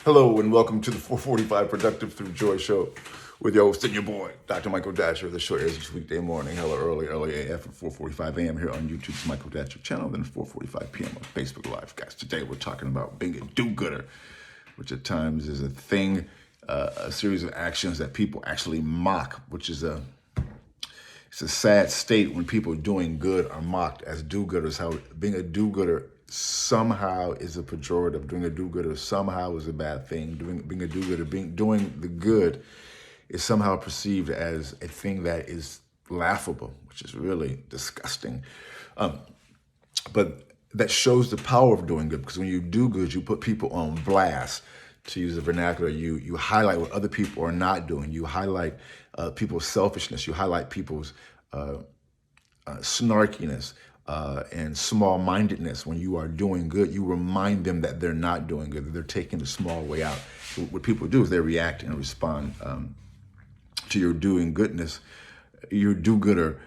Hello and welcome to the 445 Productive Through Joy Show with your host and your boy, Dr. Michael Datcher. The show airs each weekday morning, hella early AF at 4:45 a.m. here on YouTube's Michael Datcher channel, then 4:45 p.m. on Facebook Live. Guys, today we're talking about being a do-gooder, which at times is a thing, a series of actions that people actually mock, which is it's a sad state when people doing good are mocked as do-gooders. How being a do-gooder somehow is a pejorative. Doing a do-gooder somehow is a bad thing. Being a do-gooder, doing the good is somehow perceived as a thing that is laughable, which is really disgusting. But that shows the power of doing good, because when you do good, you put people on blast. To use the vernacular, you highlight what other people are not doing. You highlight people's selfishness. You highlight people's snarkiness and small-mindedness. When you are doing good, you remind them that they're not doing good, that they're taking the small way out. So what people do is they react and respond to your doing goodness, your do-gooder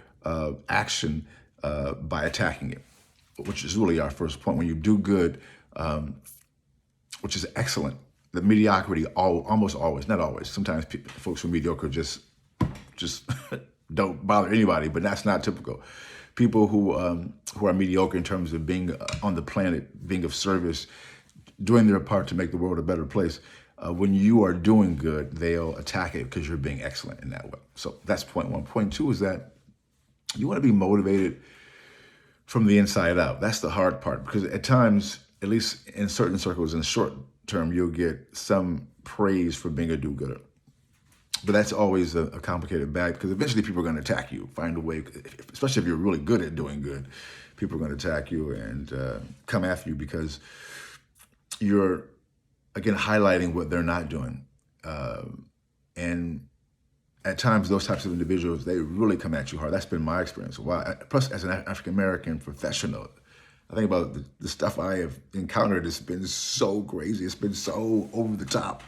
action by attacking it, which is really our first point. When you do good, which is excellent, the mediocrity almost always, not always, sometimes folks who are mediocre just don't bother anybody, but that's not typical. People who are mediocre in terms of being on the planet, being of service, doing their part to make the world a better place, when you are doing good, they'll attack it because you're being excellent in that way. So that's point one. Point two is that you want to be motivated from the inside out. That's the hard part, because at times, at least in certain circles, in the short term, you'll get some praise for being a do-gooder. But that's always a complicated bag, because eventually people are going to attack you, find a way, especially if you're really good at doing good. People are going to attack you and come after you because you're, again, highlighting what they're not doing. And at times, those types of individuals, they really come at you hard. That's been my experience. Plus, as an African-American professional, I think about the stuff I have encountered. It's been so crazy. It's been so over the top,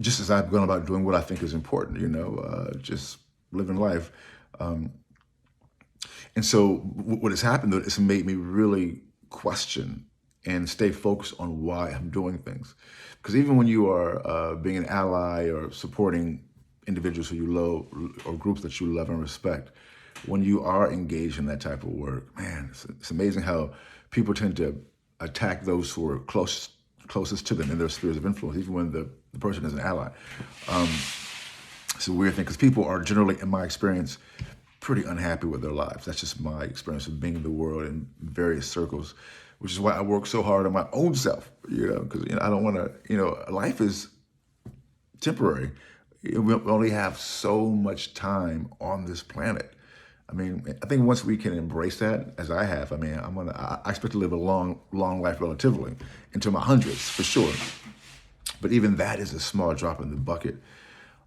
just as I've gone about doing what I think is important, just living life. And so what has happened, though, is made me really question and stay focused on why I'm doing things. Because even when you are being an ally or supporting individuals who you love or groups that you love and respect, when you are engaged in that type of work, man, it's amazing how people tend to attack those who are closest to them in their spheres of influence, even when the person is an ally. It's a weird thing, because people are generally, in my experience, pretty unhappy with their lives. That's just my experience of being in the world in various circles, which is why I work so hard on my own self, because I don't want to, life is temporary. We only have so much time on this planet. I think once we can embrace that, as I have, I expect to live a long life relatively into my hundreds for sure. But even that is a small drop in the bucket.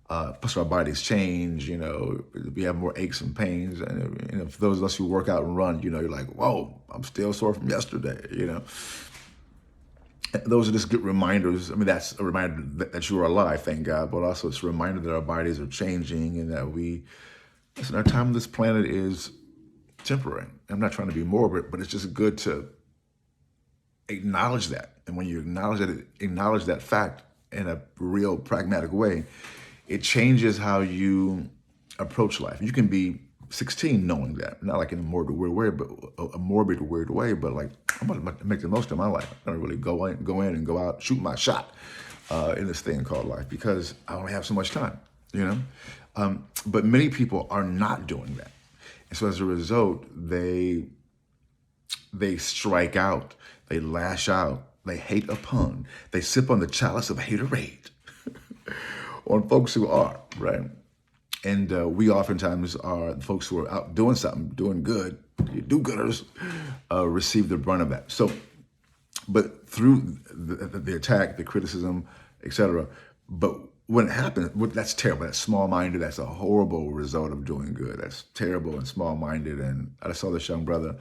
Plus our bodies change, we have more aches and pains. And for those of us who work out and run, you're like, whoa, I'm still sore from yesterday, And those are just good reminders. That's a reminder that you are alive, thank God, but also it's a reminder that our bodies are changing and that our time on this planet is temporary. I'm not trying to be morbid, but it's just good to acknowledge that. And when you acknowledge that fact in a real pragmatic way, it changes how you approach life. You can be 16 knowing that, not like in a morbid weird way, but like, I'm going to make the most of my life. I'm going to really go in and go out, shoot my shot in this thing called life, because I only have so much time, But many people are not doing that. And so as a result, they strike out, they lash out, they hate upon, they sip on the chalice of haterade on folks who are, right? And we oftentimes are the folks who are out doing something, doing good, do-gooders, receive the brunt of that. So, but through the attack, the criticism, etc., but when it happens, that's terrible. That's small-minded. That's a horrible result of doing good. That's terrible and small-minded. And I saw this young brother,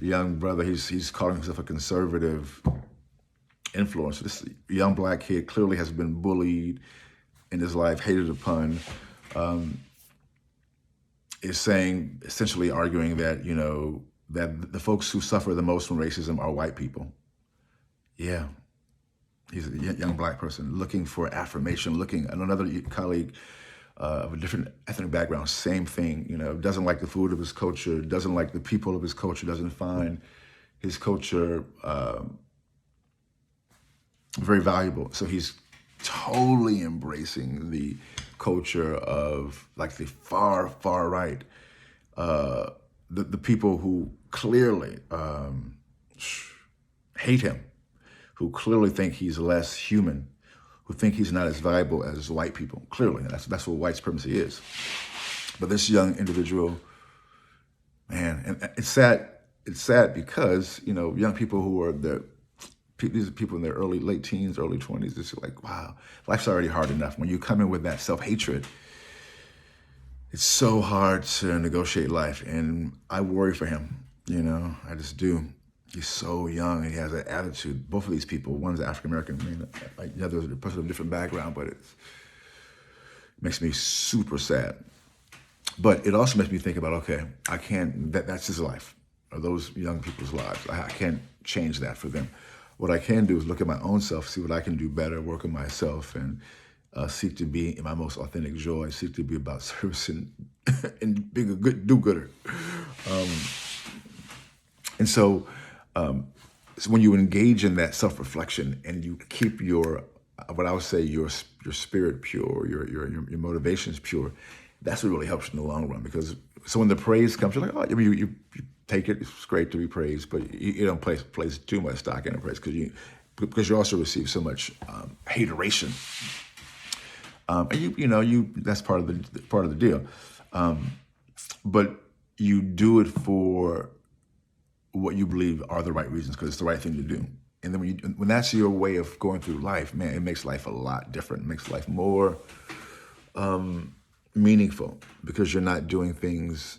he's calling himself a conservative influencer. This young black kid clearly has been bullied in his life, hated upon, is saying, essentially arguing that, that the folks who suffer the most from racism are white people. Yeah, he's a young black person looking for affirmation, looking, and another colleague of a different ethnic background, same thing, doesn't like the food of his culture, doesn't like the people of his culture, doesn't find his culture very valuable. So he's totally embracing the culture of like the far, far right, the people who clearly hate him, who clearly think he's less human, who think he's not as valuable as white people. Clearly, that's what white supremacy is. But this young individual, man, and it's sad. It's sad because young people who are these are people in their late teens, early 20s. It's like, wow, life's already hard enough. When you come in with that self-hatred, it's so hard to negotiate life. And I worry for him. I just do. He's so young and he has an attitude. Both of these people, one's African-American, the other's a person of a different background, but it makes me super sad. But it also makes me think about, okay, I can't, that's his life, or those young people's lives. I can't change that for them. What I can do is look at my own self, see what I can do better, work on myself, and seek to be in my most authentic joy, seek to be about service and being a good do-gooder. And so when you engage in that self-reflection and you keep what I would say, your spirit pure, your motivations pure, that's what really helps you in the long run. Because so when the praise comes, you're like, oh, you take it. It's great to be praised, but you don't place too much stock in the praise because you also receive so much hateration. And that's part of the deal. But you do it for what you believe are the right reasons, because it's the right thing to do. And then when that's your way of going through life, man, it makes life a lot different. It makes life more meaningful, because you're not doing things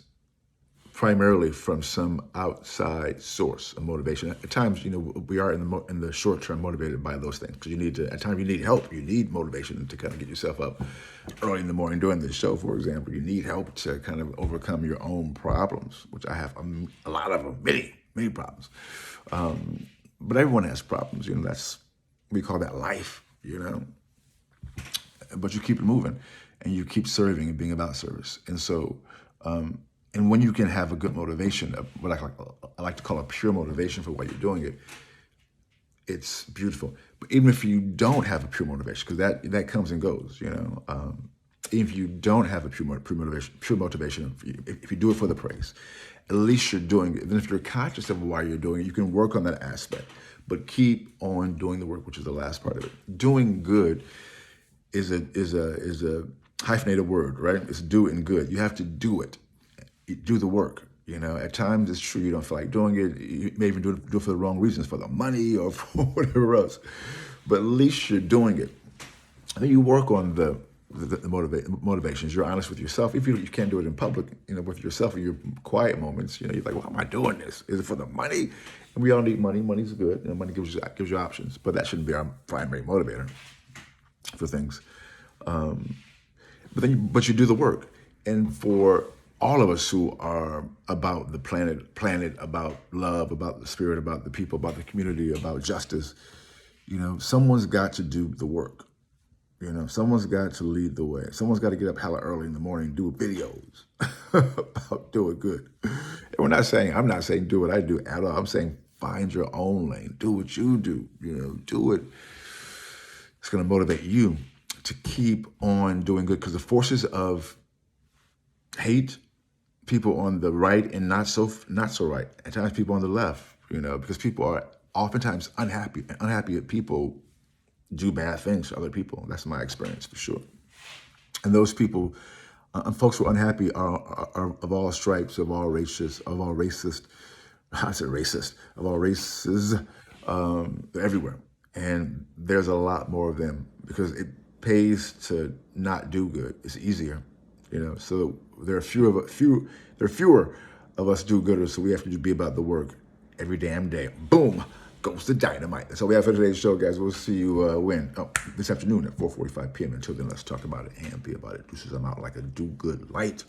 primarily from some outside source of motivation. At times, we are in the short term motivated by those things, because at times you need help. You need motivation to kind of get yourself up early in the morning doing this show, for example. You need help to kind of overcome your own problems, which I have a lot of them, many problems. But everyone has problems. We call that life. But you keep it moving, and you keep serving and being about service. And so, and when you can have a good motivation, what I like to call a pure motivation for why you're doing it, it's beautiful. But even if you don't have a pure motivation, because that comes and goes, even if you don't have a pure motivation, if you do it for the praise, at least you're doing it. Even if you're conscious of why you're doing it, you can work on that aspect. But keep on doing the work, which is the last part of it. Doing good is a hyphenated word, right? It's do and good. You have to do it. You do the work. At times it's true you don't feel like doing it. You may even do it for the wrong reasons, for the money or for whatever else. But at least you're doing it. And then you work on the motivations. You're honest with yourself. If you can't do it in public, with yourself in your quiet moments, you're like, why am I doing this? Is it for the money? And we all need money. Money's good. Money gives you options, but that shouldn't be our primary motivator for things. But you do the work. And for all of us who are about the planet, about love, about the spirit, about the people, about the community, about justice, someone's got to do the work. Someone's got to lead the way. Someone's got to get up hella early in the morning, do videos about doing good. And I'm not saying do what I do at all. I'm saying find your own lane. Do what you do. Do it. It's going to motivate you to keep on doing good, because the forces of hate, people on the right and not so right, at times people on the left, because people are oftentimes unhappy, and unhappy people do bad things to other people. That's my experience for sure. And those people, folks who are unhappy are of all stripes, of all races, of all racist. I said racist, of all races, they're everywhere. And there's a lot more of them, because it pays to not do good. It's easier, so there are fewer of us do-gooders, so we have to be about the work every damn day. Boom, goes the dynamite. That's all we have for today's show, guys. We'll see you this afternoon at 4:45 p.m. Until then, let's talk about it and be about it. This is I'm out like a do-good light.